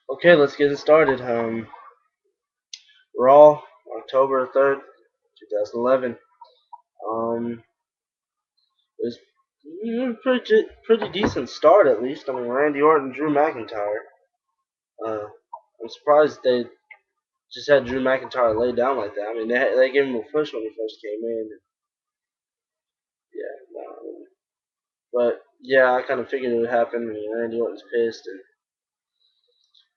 Okay, let's get it started. Raw, October 3rd, 2011. It was pretty decent start at least. I mean, Randy Orton, Drew McIntyre. Uh, I'm surprised they just had Drew McIntyre lay down like that. I mean, they gave him a push when he first came in. Yeah, no, but yeah, I kind of figured it would happen. I mean, Randy Orton's pissed and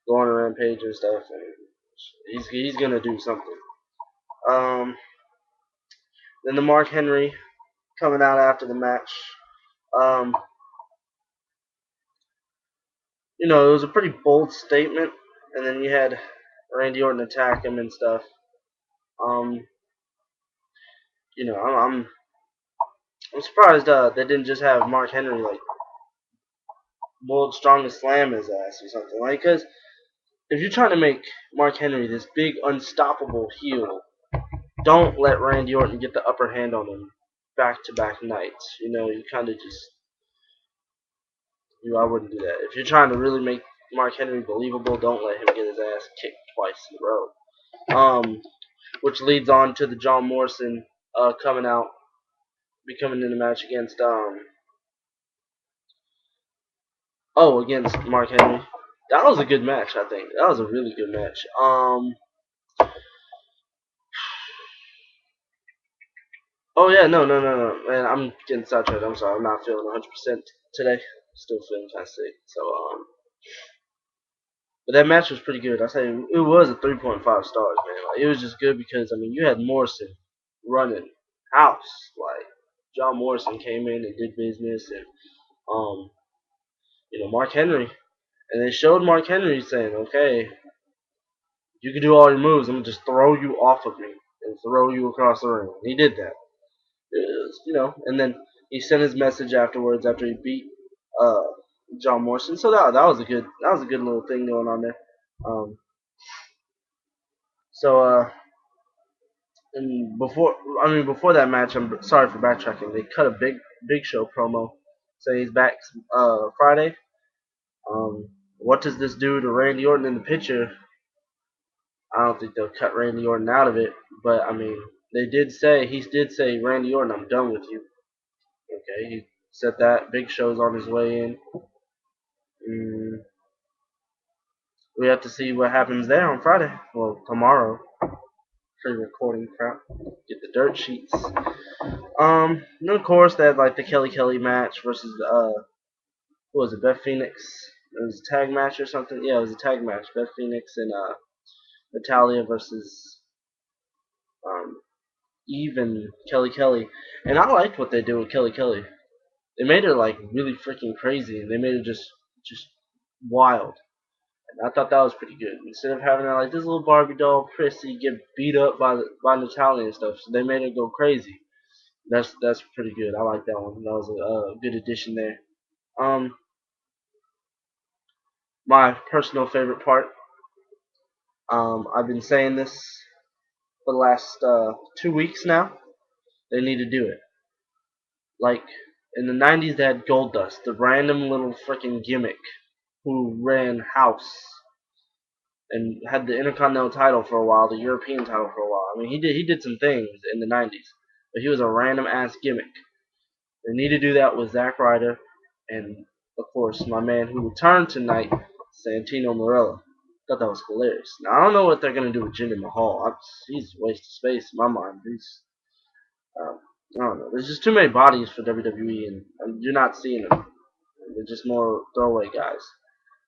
going on a rampage and stuff, and he's gonna do something. Um, then the Mark Henry coming out after the match. Um, it was a pretty bold statement, and then you had Randy Orton attack him and stuff. Um, I'm surprised they didn't just have Mark Henry like world's strongest slam his ass or something like. Because if you're trying to make Mark Henry this big unstoppable heel, don't let Randy Orton get the upper hand on him back to back nights. You kind of just I wouldn't do that. If you're trying to really make Mark Henry believable, don't let him get his ass kicked twice in a row. Which leads on to the John Morrison coming out, becoming in a match against against Mark Henry. That was a good match, I think. That was a really good match. Oh yeah, no, man. I'm getting sidetracked. I'm sorry. I'm not feeling 100% today. Still feeling kind of sick. But that match was pretty good. I say it was a 3.5 stars, man. Like it was just good because I mean you had Morrison running house. Like John Morrison came in and did business, and um, Mark Henry, and they showed Mark Henry saying, "Okay, you can do all your moves. I'm gonna just throw you off of me and throw you across the ring." And he did that. And then he sent his message afterwards after he beat uh, John Morrison. So that was a good little thing going on there. Um, so and before that match, I'm sorry for backtracking. They cut a Big Show promo saying he's back Friday. What does this do to Randy Orton in the picture? I don't think they'll cut Randy Orton out of it, but I mean, he did say, Randy Orton, I'm done with you. Okay, he said that. Big Show's on his way in. Mm, we have to see what happens there on Friday. Well, tomorrow. Pre-recording crap. Get the dirt sheets. And of course, that like the Kelly match versus what was it, Beth Phoenix? It was a tag match or something. Yeah, it was a tag match. Beth Phoenix and Natalia versus um Eve and Kelly. And I liked what they did with Kelly. They made her like really freaking crazy, and they made her just wild. And I thought that was pretty good. Instead of having her like this little Barbie doll prissy get beat up by Natalia and stuff, so they made her go crazy. That's pretty good. I like that one. That was a good addition there. Um, my personal favorite part. I've been saying this for the last 2 weeks now. They need to do it. Like in the '90s, they had Goldust, the random little freaking gimmick who ran house and had the Intercontinental title for a while, the European title for a while. I mean, he did some things in the '90s, but he was a random ass gimmick. They need to do that with Zack Ryder, and of course my man who returned tonight, Santino Marella. Thought that was hilarious. Now I don't know what they're gonna do with Jinder Mahal. He's a waste of space in my mind. Um, I don't know. There's just too many bodies for WWE, and you're not seeing them. They're just more throwaway guys.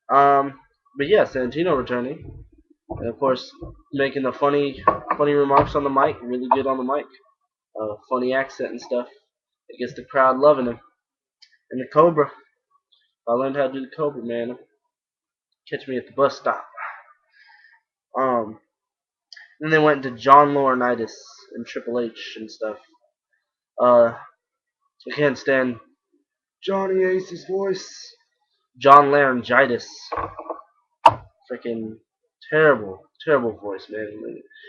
But yeah, Santino returning, and of course making the funny remarks on the mic. Really good on the mic. Funny accent and stuff. It gets the crowd loving him. And the Cobra. I learned how to do the Cobra, man. Catch me at the bus stop. Um, then they went into John Laurinaitis and Triple H and stuff. I can't stand Johnny Ace's voice. John Laryngitis. Freaking terrible voice, man.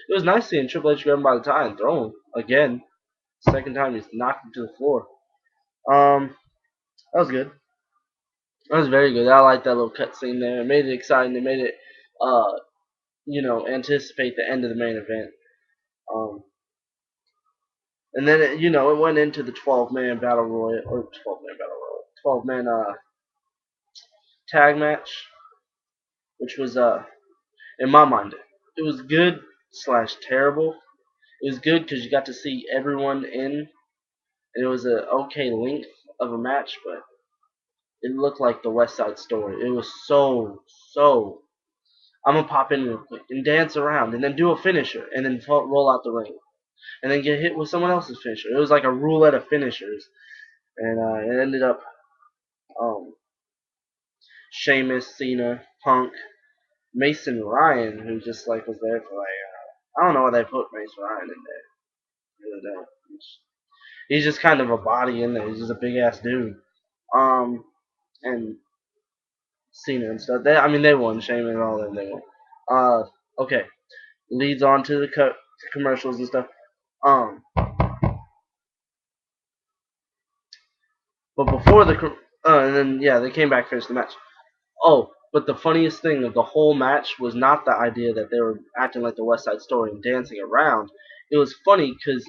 It was nice seeing Triple H grab him by the tie and throw him again. Second time he's knocked him to the floor. That was good. That was very good. I like that little cut scene there. It made it exciting. It made it uh, anticipate the end of the main event. Um, and then it went into the 12-man battle royal or 12-man battle royal, 12-man tag match, which was in my mind, it was good slash terrible. It was good because you got to see everyone in. And it was a okay length of a match, but it looked like the West Side Story. It was so. I'm gonna pop in real quick and dance around, and then do a finisher, and then roll out the ring, and then get hit with someone else's finisher. It was like a roulette of finishers, and it ended up um, Sheamus, Cena, Punk, Mason Ryan, who just like was there for like I don't know why they put Mason Ryan in there. I really don't. He's just kind of a body in there. He's just a big ass dude. And Cena and stuff. I mean, they won. Shane and all them, they won. Okay. Leads on to the commercials and stuff. Um, but before and then yeah, they came back, finished the match. Oh, but the funniest thing of the whole match was not the idea that they were acting like the West Side Story and dancing around. It was funny because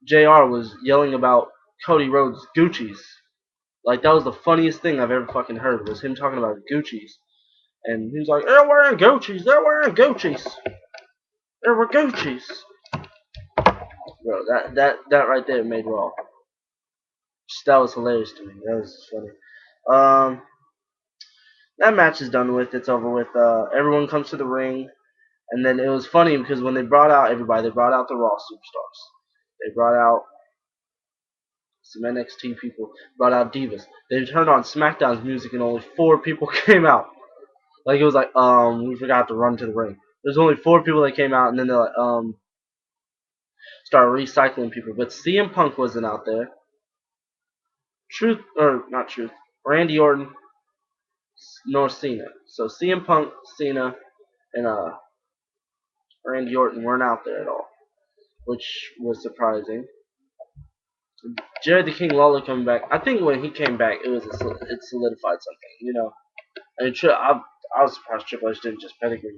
Jr. was yelling about Cody Rhodes' Gucci's. Like that was the funniest thing I've ever fucking heard was him talking about Gucci's. And he was like, "They're wearing Gucci's. They're wearing Gucci's. There were Gucci's." Bro, that right there made Raw. That was hilarious to me. That was funny. Um, that match is done with. It's over with. Everyone comes to the ring, and then it was funny because when they brought out everybody, they brought out the Raw superstars. They brought out some NXT people, brought out Divas. They turned on SmackDown's music, and only 4 people came out. Like it was like, we forgot to run to the ring. There's only 4 people that came out, and then they're like, start recycling people. But CM Punk wasn't out there. Truth or not Truth, Randy Orton nor Cena. So CM Punk, Cena, and Randy Orton weren't out there at all, which was surprising. Jerry the King Lawler coming back. I think when he came back, it solidified something. And I was surprised Triple H didn't just pedigree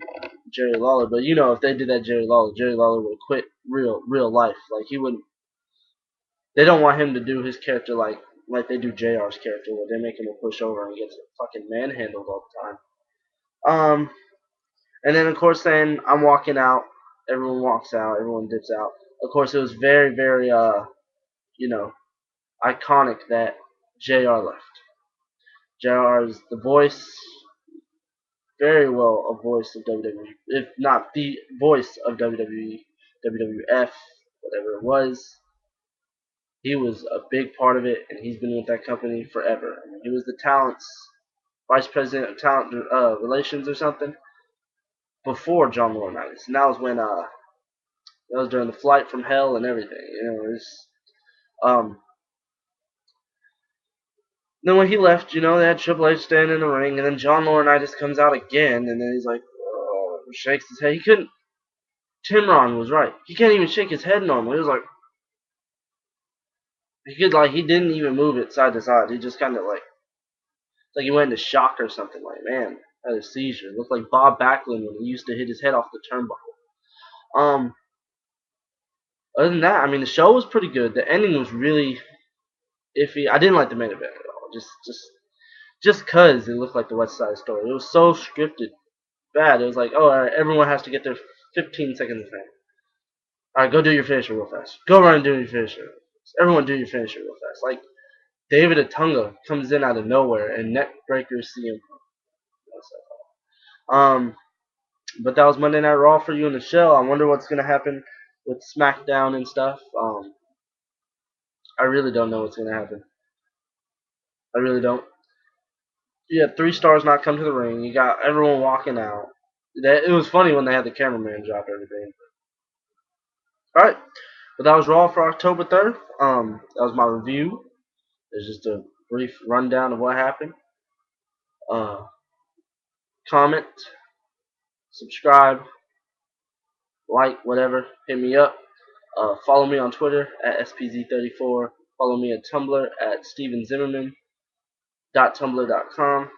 Jerry Lawler, but if they did that Jerry Lawler would quit real life. Like he wouldn't. They don't want him to do his character like they do JR's character, where they make him a pushover and he gets fucking manhandled all the time. And then of course, then I'm walking out. Everyone walks out. Everyone dips out. Of course, it was very you know, iconic that JR left. JR is the voice, very well a voice of WWE, if not the voice of WWE, WWF, whatever it was. He was a big part of it, and he's been with that company forever. I mean, he was the talent's vice president of talent relations or something before John Laurinaitis, and that was when that was during the flight from hell and everything. Um, then when he left, they had Triple H standing in the ring, and then John Laurinaitis comes out again, and then he's like, oh, shakes his head. He couldn't. Timron was right. He can't even shake his head normally. It was like he didn't even move it side to side. He just kind of like he went into shock or something. Like man, had a seizure. It looked like Bob Backlund when he used to hit his head off the turnbuckle. Other than that, I mean, the show was pretty good. The ending was really iffy. I didn't like the main event at all. Just cause it looked like the West Side Story. It was so scripted, bad. It was like, oh, all right, everyone has to get their 15 seconds of fame. All right, go do your finisher real fast. Go run and do your finisher. Everyone do your finisher real fast. Like David Otunga comes in out of nowhere and neck breaker CM. But that was Monday Night Raw for you in the show. I wonder what's gonna happen with SmackDown and stuff. I really don't know what's gonna happen. I really don't. You had 3 stars not come to the ring. You got everyone walking out. It was funny when they had the cameraman drop everything. All right, but that was Raw for October 3rd. That was my review. It's just a brief rundown of what happened. Uh, comment, subscribe, like, whatever. Hit me up. Follow me on Twitter at SPZ34. Follow me at Tumblr at StevenZimmerman.tumblr.com.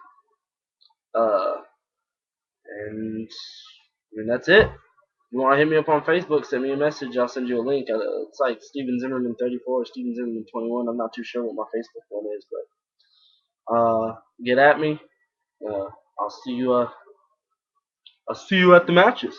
And I mean, that's it. You want to hit me up on Facebook, send me a message. I'll send you a link. It's like Steven Zimmerman 34 or Steven Zimmerman 21. I'm not too sure what my Facebook one is, but get at me. Uh, I'll see you. I'll see you at the matches.